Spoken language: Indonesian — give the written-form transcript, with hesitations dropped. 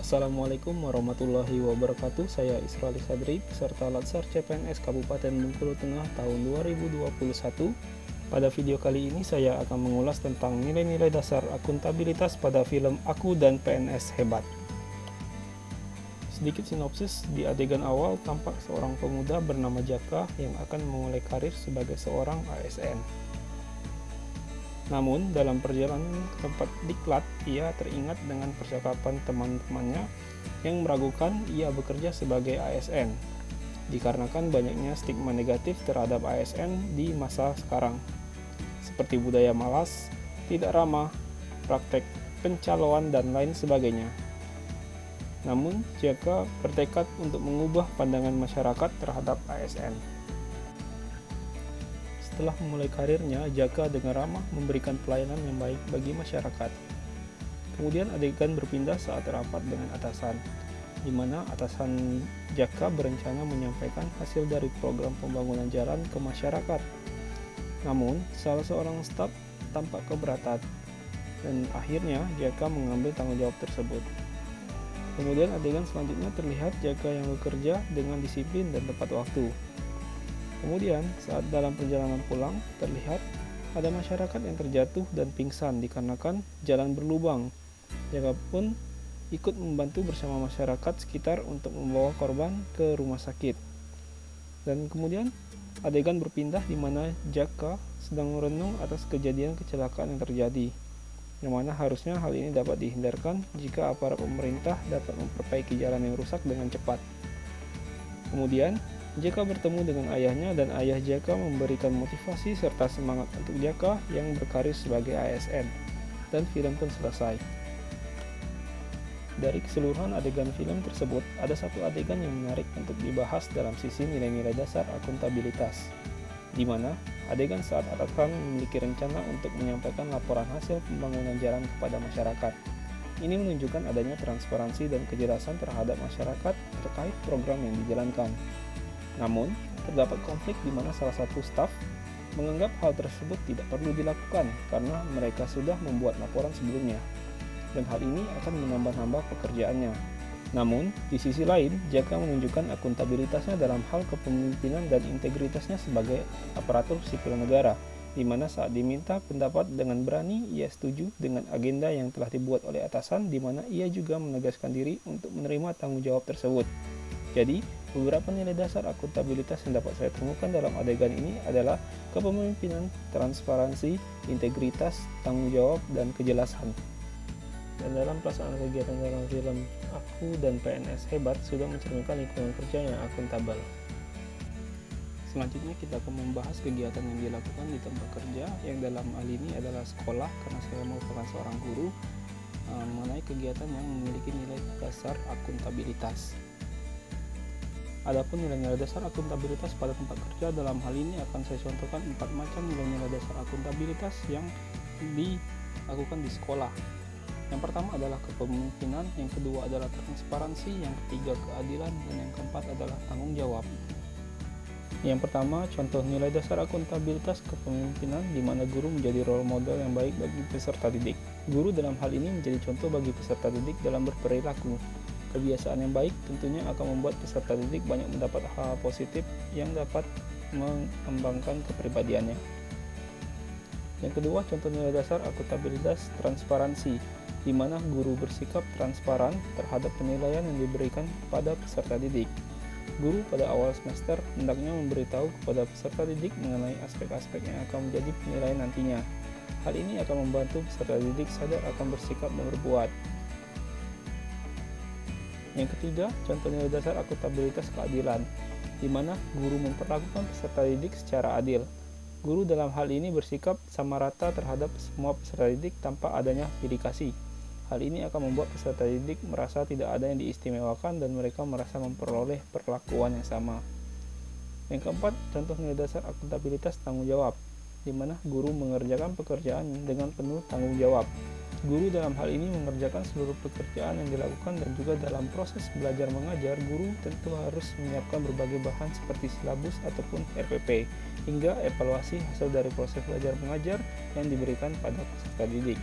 Assalamualaikum warahmatullahi wabarakatuh. Saya Israeli Sadri, peserta Latsar CPNS Kabupaten Bengkulu Tengah tahun 2021. Pada video kali ini saya akan mengulas tentang nilai-nilai dasar akuntabilitas pada film Aku dan PNS Hebat. Sedikit sinopsis, di adegan awal tampak seorang pemuda bernama Jaka yang akan memulai karir sebagai seorang ASN. Namun, dalam perjalanan ke tempat diklat, ia teringat dengan percakapan teman-temannya yang meragukan ia bekerja sebagai ASN, dikarenakan banyaknya stigma negatif terhadap ASN di masa sekarang, seperti budaya malas, tidak ramah, praktek pencaloan, dan lain sebagainya. Namun, Jaka bertekad untuk mengubah pandangan masyarakat terhadap ASN. Setelah memulai karirnya, Jaka dengan ramah memberikan pelayanan yang baik bagi masyarakat. Kemudian adegan berpindah saat rapat dengan atasan, di mana atasan Jaka berencana menyampaikan hasil dari program pembangunan jalan ke masyarakat. Namun, salah seorang staf tampak keberatan, dan akhirnya Jaka mengambil tanggung jawab tersebut. Kemudian adegan selanjutnya terlihat Jaka yang bekerja dengan disiplin dan tepat waktu. Kemudian, saat dalam perjalanan pulang, terlihat ada masyarakat yang terjatuh dan pingsan dikarenakan jalan berlubang. Jaka pun ikut membantu bersama masyarakat sekitar untuk membawa korban ke rumah sakit. Dan kemudian, adegan berpindah di mana Jaka sedang merenung atas kejadian kecelakaan yang terjadi, yang mana harusnya hal ini dapat dihindarkan jika aparat pemerintah dapat memperbaiki jalan yang rusak dengan cepat. Kemudian, Jaka bertemu dengan ayahnya dan ayah Jaka memberikan motivasi serta semangat untuk Jaka yang berkarir sebagai ASN, dan film pun selesai. Dari keseluruhan adegan film tersebut, ada satu adegan yang menarik untuk dibahas dalam sisi nilai-nilai dasar akuntabilitas, di mana adegan saat atasan memiliki rencana untuk menyampaikan laporan hasil pembangunan jalan kepada masyarakat. Ini menunjukkan adanya transparansi dan kejelasan terhadap masyarakat terkait program yang dijalankan. Namun, terdapat konflik di mana salah satu staf menganggap hal tersebut tidak perlu dilakukan karena mereka sudah membuat laporan sebelumnya, dan hal ini akan menambah-nambah pekerjaannya. Namun, di sisi lain, Jaka menunjukkan akuntabilitasnya dalam hal kepemimpinan dan integritasnya sebagai aparatur sipil negara, di mana saat diminta pendapat dengan berani, ia setuju dengan agenda yang telah dibuat oleh atasan, di mana ia juga menegaskan diri untuk menerima tanggung jawab tersebut. Jadi, beberapa nilai dasar akuntabilitas yang dapat saya temukan dalam adegan ini adalah kepemimpinan, transparansi, integritas, tanggung jawab, dan kejelasan. Dan dalam pelaksanaan kegiatan dalam film Aku dan PNS Hebat sudah mencerminkan lingkungan kerja yang akuntabel. Selanjutnya kita akan membahas kegiatan yang dilakukan di tempat kerja, yang dalam hal ini adalah sekolah karena saya merupakan seorang guru, mengenai kegiatan yang memiliki nilai dasar akuntabilitas. Adapun nilai-nilai dasar akuntabilitas pada tempat kerja, dalam hal ini akan saya contohkan 4 macam nilai-nilai dasar akuntabilitas yang dilakukan di sekolah. Yang pertama adalah kepemimpinan, yang kedua adalah transparansi, yang ketiga keadilan, dan yang keempat adalah tanggung jawab. Yang pertama, contoh nilai dasar akuntabilitas kepemimpinan, di mana guru menjadi role model yang baik bagi peserta didik. Guru dalam hal ini menjadi contoh bagi peserta didik dalam berperilaku. Kebiasaan yang baik tentunya akan membuat peserta didik banyak mendapat hal positif yang dapat mengembangkan kepribadiannya. Yang kedua, contoh nilai dasar akuntabilitas transparansi, di mana guru bersikap transparan terhadap penilaian yang diberikan pada peserta didik. Guru pada awal semester hendaknya memberitahu kepada peserta didik mengenai aspek-aspek yang akan menjadi penilaian nantinya. Hal ini akan membantu peserta didik sadar akan bersikap dan berbuat. Yang ketiga, contoh nilai dasar akuntabilitas keadilan, di mana guru memperlakukan peserta didik secara adil. Guru dalam hal ini bersikap sama rata terhadap semua peserta didik tanpa adanya pilih kasih. Hal ini akan membuat peserta didik merasa tidak ada yang diistimewakan dan mereka merasa memperoleh perlakuan yang sama. Yang keempat, contoh nilai dasar akuntabilitas tanggung jawab, di mana guru mengerjakan pekerjaan dengan penuh tanggung jawab. Guru dalam hal ini mengerjakan seluruh pekerjaan yang dilakukan, dan juga dalam proses belajar mengajar, guru tentu harus menyiapkan berbagai bahan seperti silabus ataupun RPP, hingga evaluasi hasil dari proses belajar mengajar yang diberikan pada peserta didik.